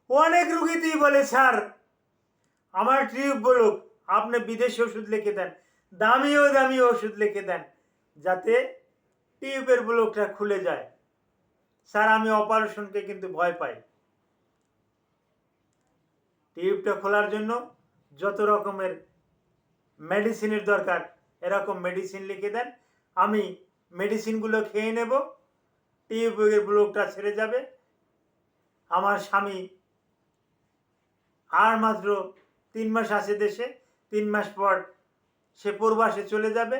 অনেক রুগীতেই বলে স্যার আমার টিউব ব্লক। আপনি বিদেশি ওষুধ লিখে দেন, দামি ওষুধ লিখে দেন যাতে টিউবের ব্লকটা খুলে যায়। স্যার আমি অপারেশনকে কিন্তু ভয় পাই। টিউবটা খোলার জন্য যত রকমের মেডিসিনের দরকার এরকম মেডিসিন লিখে দেন, আমি মেডিসিনগুলো খেয়ে নেব, টিউবের ব্লকটা ছেড়ে যাবে। আমার স্বামী আর মাত্র 3 মাস আছে দেশে, 3 মাস পর সে প্রবাসে চলে যাবে,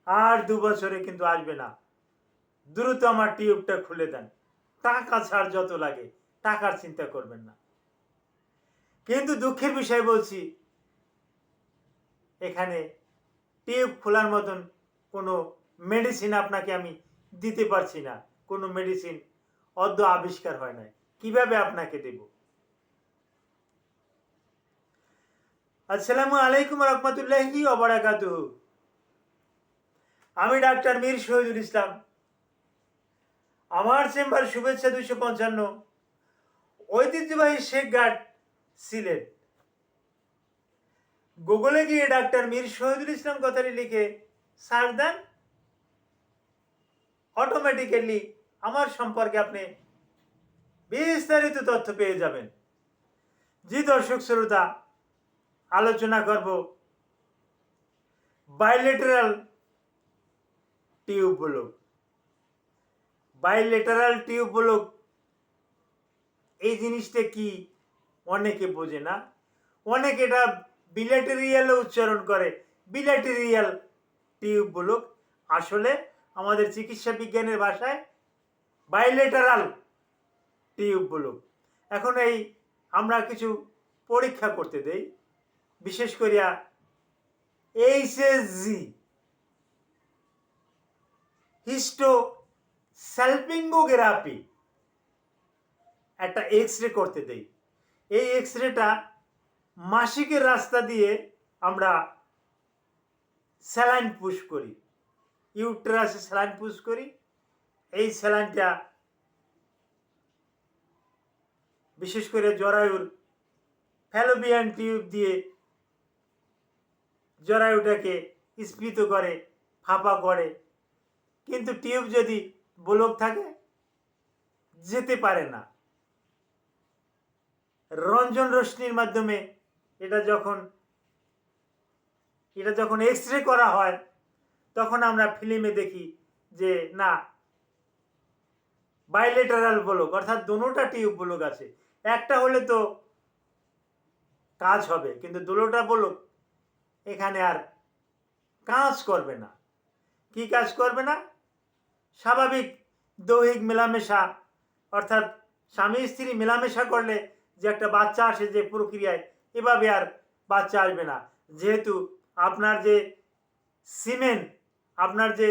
আর 2 বছরে কিন্তু আসবে না। দ্রুত আমার টিউবটা খুলে দেন, টাকা ছাড় যত লাগে, টাকার চিন্তা করবেন না। কিন্তু দুঃখের বিষয় বলছি, এখানে টিউব খোলার মতন কোনো মেডিসিন আপনাকে আমি দিতে পারছি না। কোনো মেডিসিন অদ্য আবিষ্কার হয় নাই, কিভাবে আপনাকে দেব? আসসালামু আলাইকুম রহমতুল্লাহি ওয়া বারাকাতুহু। আমি ডাক্তার মীর শহীদুল ইসলাম। আমার চেম্বার শুভেচ্ছা 255, ঐতিহ্যবাহী শেখ ঘাট, সিলেট। গুগলে গিয়ে ডাক্তার মীর শহীদুল ইসলাম কথাটি লিখে সার্চ দেন, অটোমেটিক্যালি আমার সম্পর্কে আপনি বিস্তারিত তথ্য পেয়ে যাবেন। জি দর্শক শ্রোতা, আলোচনা করব bilateral tube block. Bilateral tube block এই জিনিসটা কি অনেকে বোঝে না। অনেকে এটা বিল্যাটেরিয়ালও উচ্চারণ করে, বিল্যাটেরিয়াল টিউব ব্লক। আসলে আমাদের চিকিৎসা বিজ্ঞানের ভাষায় বাইলেটারাল টিউব ব্লক। এখন এই আমরা কিছু পরীক্ষা করতে দেই, বিশেষ করিয়া এইচএসজি, হিস্টো স্যালপিঙ্গোগ্রাফি, একটা এক্স রে করতে দেই। এই এক্স রেটা মাসিকের রাস্তা দিয়ে আমরা স্যালাইন পুশ করি, ইউটেরাসে স্যালাইন পুশ করি। এই স্যালাইনটা বিশেষ করে জরায়ুর ফ্যালোপিয়ান টিউব দিয়ে জরায়ুটাকে স্ফীত করে, ফাঁপা করে। কিন্তু টিউব যদি ব্লক থাকে যেতে পারে না। রঞ্জন রশ্মির মাধ্যমে এটা যখন এক্স রে করা হয় তখন আমরা ফিল্মে দেখি যে না, বাইলেটারাল ব্লক, অর্থাৎ দুটোটা টিউব ব্লক আছে। একটা হলে তো কাজ হবে, কিন্তু দুটোটা ব্লক এখানে আর কাজ করবে না। কি কাজ করবে না? স্বাভাবিক দৈহিক মেলামেশা, অর্থাৎ স্বামী স্ত্রী মেলামেশা করলে যে একটা বাচ্চা আসে যে প্রক্রিয়ায়, এভাবে আর বাচ্চা আসবে না। যেহেতু আপনার যে সিমেন, আপনার যে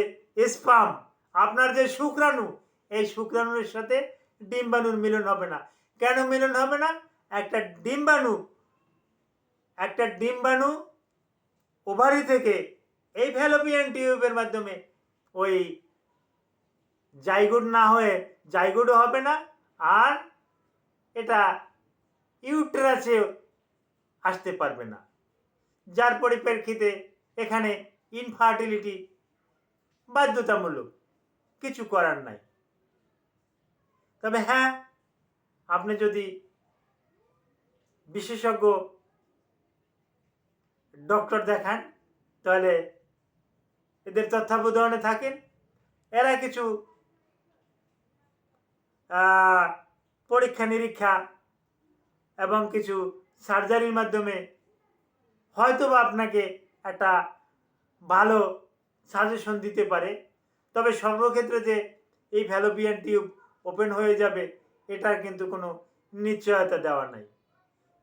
স্পার্ম, আপনার যে শুক্রাণু, এই শুক্রাণুর সাথে ডিম্বাণুর মিলন হবে না। কেন মিলন হবে না? একটা ডিম্বাণু ওভারি থেকে এই ফ্যালোপিয়ান টিউবের মাধ্যমে ওই জাইগোট না হয়ে, জাইগোটও হবে না, আর এটা ইউটেরাসে আসতে পারবে না। যার পরিপ্রেক্ষিতে এখানে ইনফার্টিলিটি বাধ্যতামূলক, কিছু করার নাই। তবে হ্যাঁ, আপনি যদি বিশেষজ্ঞ ডক্টর দেখান তাহলে এদের তত্ত্বাবধানে থাকেন, এরা কিছু পরীক্ষা নিরীক্ষা এবং কিছু সার্জারির মাধ্যমে হয়তো বা আপনাকে একটা ভালো সাজেশন দিতে পারে। তবে সর্বক্ষেত্রে যে এই ফ্যালোপিয়ান টিউব ওপেন হয়ে যাবে এটার কিন্তু কোনো নিশ্চয়তা দেওয়া নাই।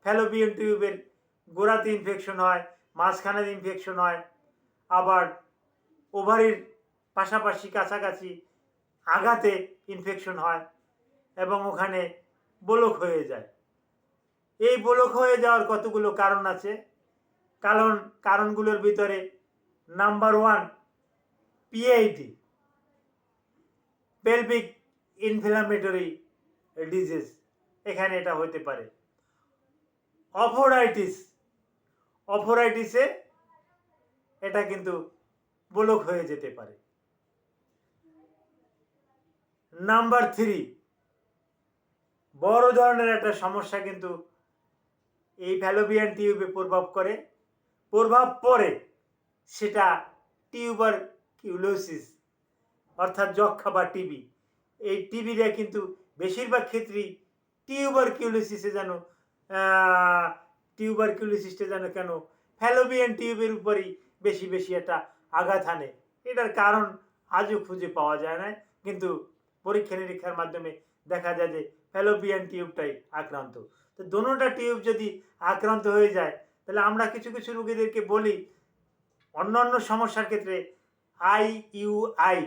ফ্যালোপিয়ান টিউবের গোড়াতে ইনফেকশন হয়, মাঝখানের ইনফেকশন হয়, আবার ওভারির পাশাপাশি কাছাকাছি আঘাতে ইনফেকশন হয় এবং ওখানে ব্লক হয়ে যায়। এই ব্লক হয়ে যাওয়ার কতগুলো কারণ আছে। কারণগুলোর ভিতরে number 1, PID, pelvic inflammatory disease. এখানে এটা হতে পারে। অফোরাইটিসে এটা কিন্তু ব্লক হয়ে যেতে পারে। নাম্বার 3, বড় ধরনের একটা সমস্যা কিন্তু এই ফ্যালোপিয়ান টিউবে প্রভাব পড়ে, সেটা টিউবারকিউলোসিস অর্থাৎ যক্ষা বা টিবি। এই টিবিটা কিন্তু বেশিরভাগ ক্ষেত্রেই টিউবারকিউলোসিসটা যেন কেন ফ্যালোপিয়ান টিউবের উপরেই বেশি একটা আঘাত হানে। এটার কারণ আজও খুঁজে পাওয়া যায় না, কিন্তু পরীক্ষা নিরীক্ষার মাধ্যমে দেখা যায় যে ফ্যালোপিয়ান টিউবটাই আক্রান্ত। তো দোনোটা টিউব যদি আক্রান্ত হয়ে যায়, তাহলে আমরা কিছু রোগীদেরকে বলি অন্যান্য সমস্যার ক্ষেত্রে IUI,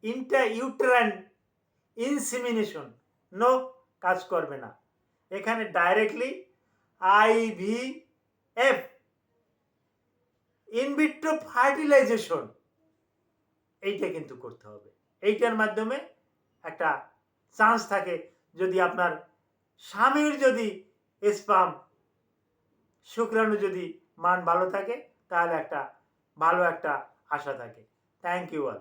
ইন্ট্রাইউটেরাইন ইনসিমিনেশন কাজ করবে না। এখানে ডাইরেক্টলি IVF, ইনভিট্রো ফার্টিলাইজেশন, এইটা কিন্তু করতে হবে। এইটার মাধ্যমে একটা চান্স থাকে, যদি আপনার স্বামীর যদি স্পাম শুক্রাণু যদি মান ভালো থাকে, তাহলে একটা ভালো একটা আশা থাকে। Thank you all.